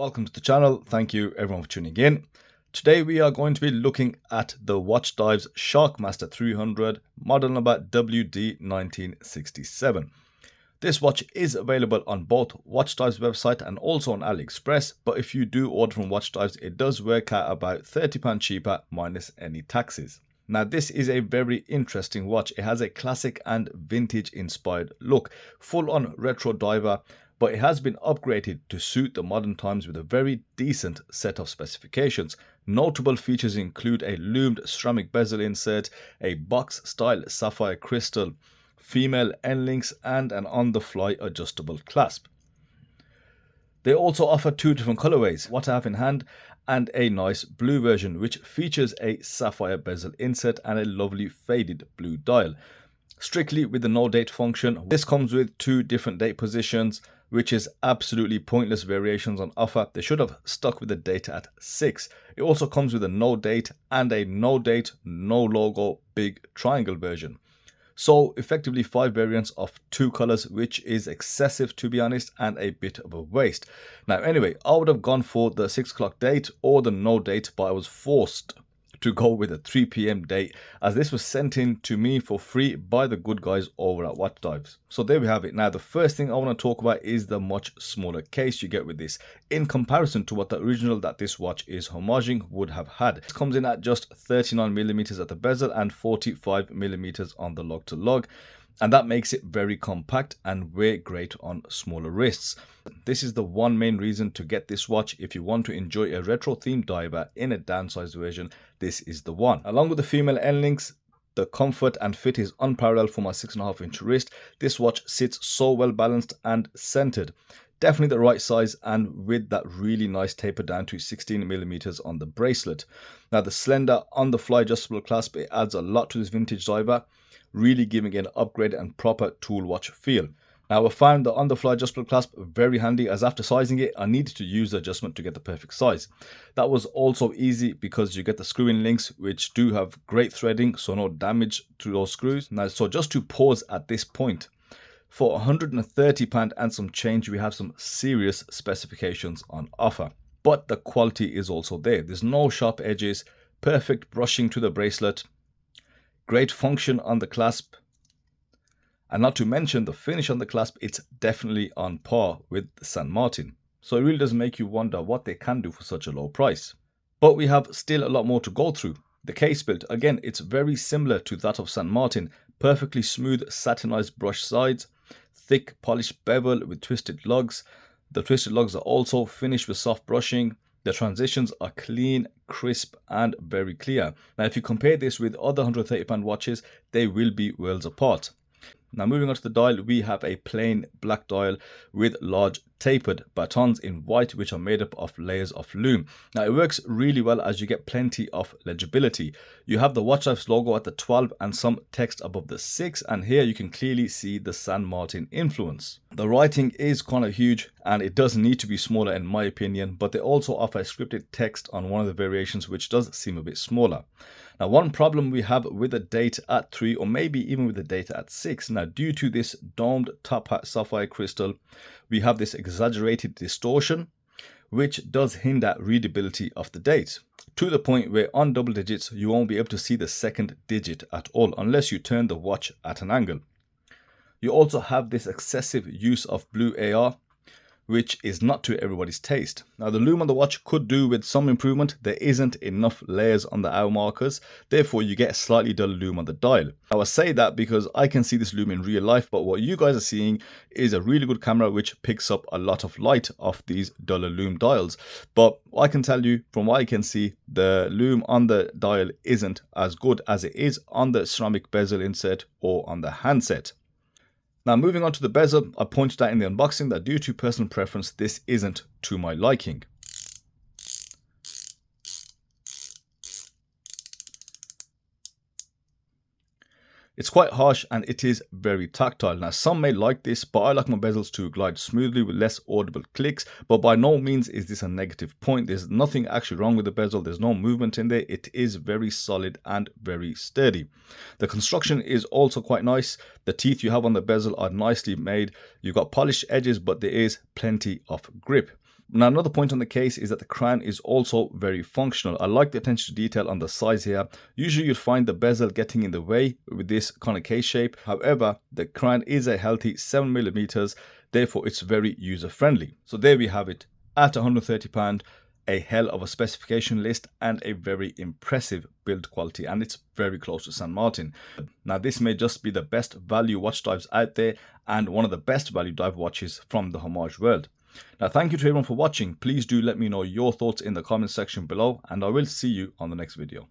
Welcome to the channel. Thank you everyone for tuning in. Today we are going to be looking at the WatchDives Sharkmaster 300 model number WD1967. This watch is available on both WatchDives website and also on Aliexpress, but if you do order from WatchDives, it does work out about £30 cheaper minus any taxes. Now this is a very interesting watch. It has a classic and vintage inspired look, full on retro diver, but it has been upgraded to suit the modern times with a very decent set of specifications. Notable features include a loomed ceramic bezel insert, a box style sapphire crystal, female end links and an on-the-fly adjustable clasp. They also offer two different colorways, what I have in hand and a nice blue version which features a sapphire bezel insert and a lovely faded blue dial. Strictly with the no date function, this comes with two different date positions, which is absolutely pointless variations on offer. They should have stuck with the date at 6. It also comes with a no date and a no date, no logo big triangle version. So effectively 5 variants of 2 colors, which is excessive to be honest and a bit of a waste. Now anyway, I would have gone for the 6 o'clock date or the no date, but I was forced to go with a 3 p.m. date as this was sent in to me for free by the good guys over at WatchDives. So there we have it. Now the first thing I want to talk about is the much smaller case you get with this in comparison to what the original that this watch is homaging would have had. It comes in at just 39mm at the bezel and 45mm on the lug to lug, and that makes it very compact and wear great on smaller wrists. This is the one main reason to get this watch. If you want to enjoy a retro themed diver in a downsized version, this is the one. Along with the female end links, the comfort and fit is unparalleled for my 6.5-inch wrist. This watch sits so well balanced and centered. Definitely the right size and with that really nice taper down to 16mm on the bracelet. Now the slender on the fly adjustable clasp, it adds a lot to this vintage diver, really giving it an upgrade and proper tool watch feel. Now I found the on the fly adjustable clasp very handy as after sizing it I needed to use the adjustment to get the perfect size. That was also easy because you get the screw-in links which do have great threading, so no damage to those screws. Now so just to pause at this point, for £130 and some change we have some serious specifications on offer. But the quality is also there. There's no sharp edges, perfect brushing to the bracelet, great function on the clasp, and not to mention the finish on the clasp, it's definitely on par with the St. Martin. So it really does make you wonder what they can do for such a low price. But we have still a lot more to go through. The case build, again, it's very similar to that of St. Martin. Perfectly smooth satinized brush sides, thick polished bevel with twisted lugs. The twisted lugs are also finished with soft brushing. The transitions are clean, crisp and very clear. Now if you compare this with other £130 watches, they will be worlds apart. Now moving on to the dial, we have a plain black dial with large tapered batons in white which are made up of layers of lume. Now it works really well as you get plenty of legibility. You have the WatchDives logo at the 12 and some text above the 6, and here you can clearly see the St. Martin influence. The writing is kind of huge and it does need to be smaller in my opinion, but they also offer scripted text on one of the variations which does seem a bit smaller. Now one problem we have with the date at 3 or maybe even with the date at 6, now due to this domed top hat sapphire crystal, we have this exaggerated distortion which does hinder readability of the date, to the point where on double digits you won't be able to see the second digit at all unless you turn the watch at an angle. You also have this excessive use of blue AR, which is not to everybody's taste. Now the lume on the watch could do with some improvement. There isn't enough layers on the hour markers, therefore you get a slightly dull lume on the dial. Now I say that because I can see this lume in real life, but what you guys are seeing is a really good camera which picks up a lot of light off these duller lume dials. But I can tell you from what I can see, the lume on the dial isn't as good as it is on the ceramic bezel insert or on the handset. Now moving on to the bezel, I pointed out in the unboxing that due to personal preference this isn't to my liking. It's quite harsh and it is very tactile. Now some may like this, but I like my bezels to glide smoothly with less audible clicks, but by no means is this a negative point. There's nothing actually wrong with the bezel. There's no movement in there. It is very solid and very sturdy. The construction is also quite nice. The teeth you have on the bezel are nicely made. You've got polished edges, but there is plenty of grip. Now, another point on the case is that the crown is also very functional. I like the attention to detail on the size here. Usually you'd find the bezel getting in the way with this kind of case shape. However, the crown is a healthy 7mm, therefore it's very user friendly. So there we have it. At £130, a hell of a specification list and a very impressive build quality, and it's very close to St. Martin. Now, this may just be the best value watch dives out there and one of the best value dive watches from the Homage world. Now, thank you to everyone for watching. Please do let me know your thoughts in the comment section below, and I will see you on the next video.